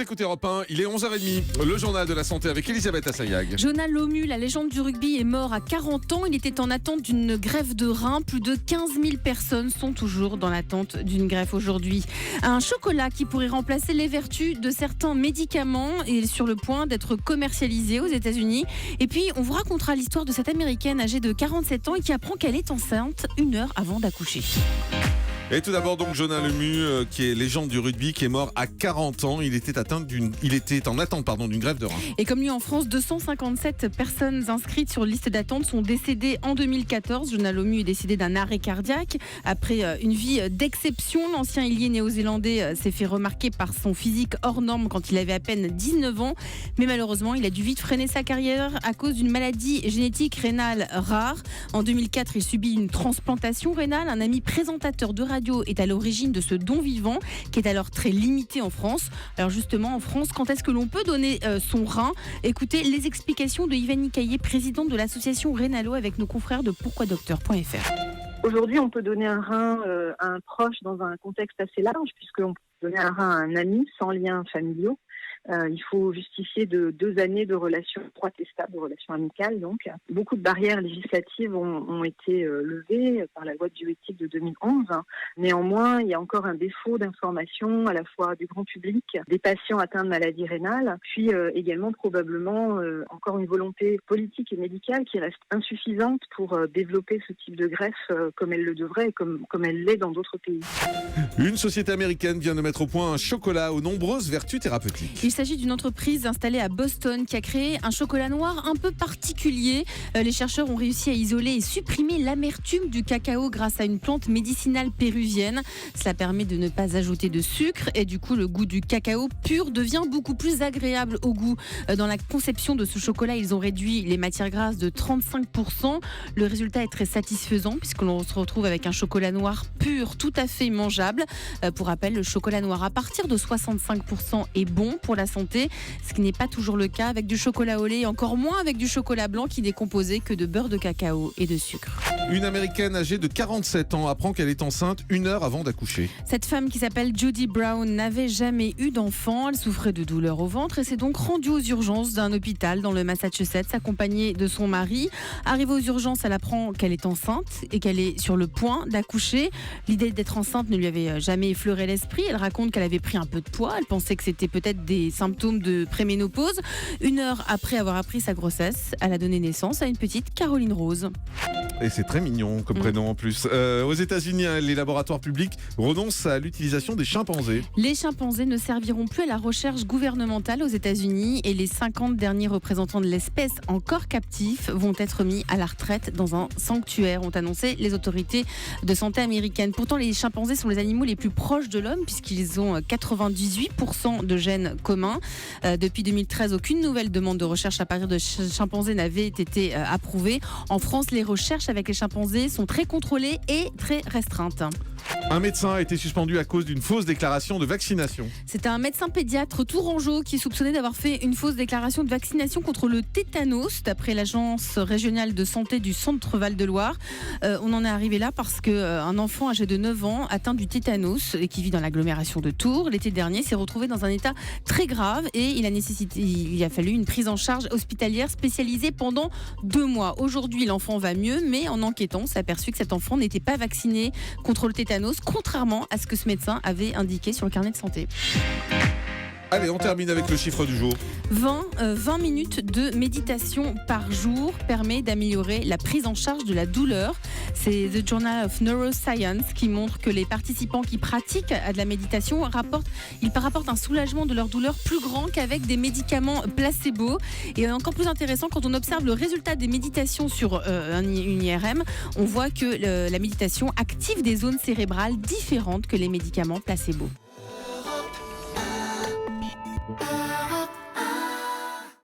Vous écoutez Europe 1, il est 11h30, le journal de la santé avec Elisabeth Assayag. Jonah Lomu, la légende du rugby, est mort à 40 ans. Il était en attente d'une greffe de rein. Plus de 15 000 personnes sont toujours dans l'attente d'une greffe aujourd'hui. Un chocolat qui pourrait remplacer les vertus de certains médicaments est sur le point d'être commercialisé aux États-Unis. Et puis, on vous racontera l'histoire de cette Américaine âgée de 47 ans et qui apprend qu'elle est enceinte 1 heure avant d'accoucher. Et tout d'abord donc Jonah Lomu, qui est légende du rugby, qui est mort à 40 ans. Il était en attente d'une greffe de rein. Et comme lui en France, 257 personnes inscrites sur liste d'attente sont décédées en 2014. Jonah Lomu est décédé d'un arrêt cardiaque. Après une vie d'exception, l'ancien ailier néo-zélandais s'est fait remarquer par son physique hors norme quand il avait à peine 19 ans. Mais malheureusement, il a dû vite freiner sa carrière à cause d'une maladie génétique rénale rare. En 2004, il subit une transplantation rénale. Un ami présentateur de radio est à l'origine de ce don vivant qui est alors très limité en France. Alors justement, en France, quand est-ce que l'on peut donner son rein ? Écoutez les explications de Yvan Nicaillé, présidente de l'association Rénalo, avec nos confrères de pourquoidocteur.fr. Aujourd'hui, on peut donner un rein à un proche dans un contexte assez large, puisqu'on peut donner un rein à un ami sans liens familiaux. Il faut justifier de 2 années de relations étroites et stables, de relations amicales. Donc, beaucoup de barrières législatives ont été levées par la loi de bioéthique de 2011. Néanmoins, il y a encore un défaut d'information à la fois du grand public, des patients atteints de maladies rénales, puis également probablement encore une volonté politique et médicale qui reste insuffisante pour développer ce type de greffe comme elle le devrait et comme elle l'est dans d'autres pays. Une société américaine vient de mettre au point un chocolat aux nombreuses vertus thérapeutiques. Il s'agit d'une entreprise installée à Boston qui a créé un chocolat noir un peu particulier. Les chercheurs ont réussi à isoler et supprimer l'amertume du cacao grâce à une plante médicinale péruvienne. Cela permet de ne pas ajouter de sucre et du coup le goût du cacao pur devient beaucoup plus agréable au goût. Dans la conception de ce chocolat, ils ont réduit les matières grasses de 35%. Le résultat est très satisfaisant puisque l'on se retrouve avec un chocolat noir pur, tout à fait mangeable. Pour rappel, le chocolat noir à partir de 65% est bon pour la santé, ce qui n'est pas toujours le cas avec du chocolat au lait et encore moins avec du chocolat blanc qui n'est composé que de beurre de cacao et de sucre. Une Américaine âgée de 47 ans apprend qu'elle est enceinte 1 heure avant d'accoucher. Cette femme qui s'appelle Judy Brown n'avait jamais eu d'enfant. Elle souffrait de douleurs au ventre et s'est donc rendue aux urgences d'un hôpital dans le Massachusetts accompagnée de son mari. Arrivée aux urgences, elle apprend qu'elle est enceinte et qu'elle est sur le point d'accoucher. L'idée d'être enceinte ne lui avait jamais effleuré l'esprit. Elle raconte qu'elle avait pris un peu de poids. Elle pensait que c'était peut-être des symptômes de préménopause. 1 heure après avoir appris sa grossesse, elle a donné naissance à une petite Caroline Rose. Et c'est très mignon comme prénom en plus. Aux États-Unis, les laboratoires publics renoncent à l'utilisation des chimpanzés. Les chimpanzés ne serviront plus à la recherche gouvernementale aux États-Unis et les 50 derniers représentants de l'espèce encore captifs vont être mis à la retraite dans un sanctuaire, ont annoncé les autorités de santé américaines. Pourtant, les chimpanzés sont les animaux les plus proches de l'homme puisqu'ils ont 98% de gènes communs. Depuis 2013, aucune nouvelle demande de recherche à partir de chimpanzés n'avait été approuvée. En France, les recherches avec les chimpanzés sont très contrôlées et très restreintes. Un médecin a été suspendu à cause d'une fausse déclaration de vaccination. C'est un médecin pédiatre tourangeau qui est soupçonné d'avoir fait une fausse déclaration de vaccination contre le tétanos, d'après l'agence régionale de santé du Centre Val-de-Loire. On en est arrivé là parce qu'un enfant âgé de 9 ans atteint du tétanos et qui vit dans l'agglomération de Tours, l'été dernier, s'est retrouvé dans un état très grave et il a fallu une prise en charge hospitalière spécialisée pendant 2 mois. Aujourd'hui, l'enfant va mieux, mais en enquêtant, on s'est aperçu que cet enfant n'était pas vacciné contre le tétanos, contrairement à ce que ce médecin avait indiqué sur le carnet de santé. Allez, on termine avec le chiffre du jour. 20 minutes de méditation par jour permet d'améliorer la prise en charge de la douleur. C'est The Journal of Neuroscience qui montre que les participants qui pratiquent de la méditation rapportent un soulagement de leur douleur plus grand qu'avec des médicaments placebo. Et encore plus intéressant, quand on observe le résultat des méditations sur une IRM, on voit que la méditation active des zones cérébrales différentes que les médicaments placebo.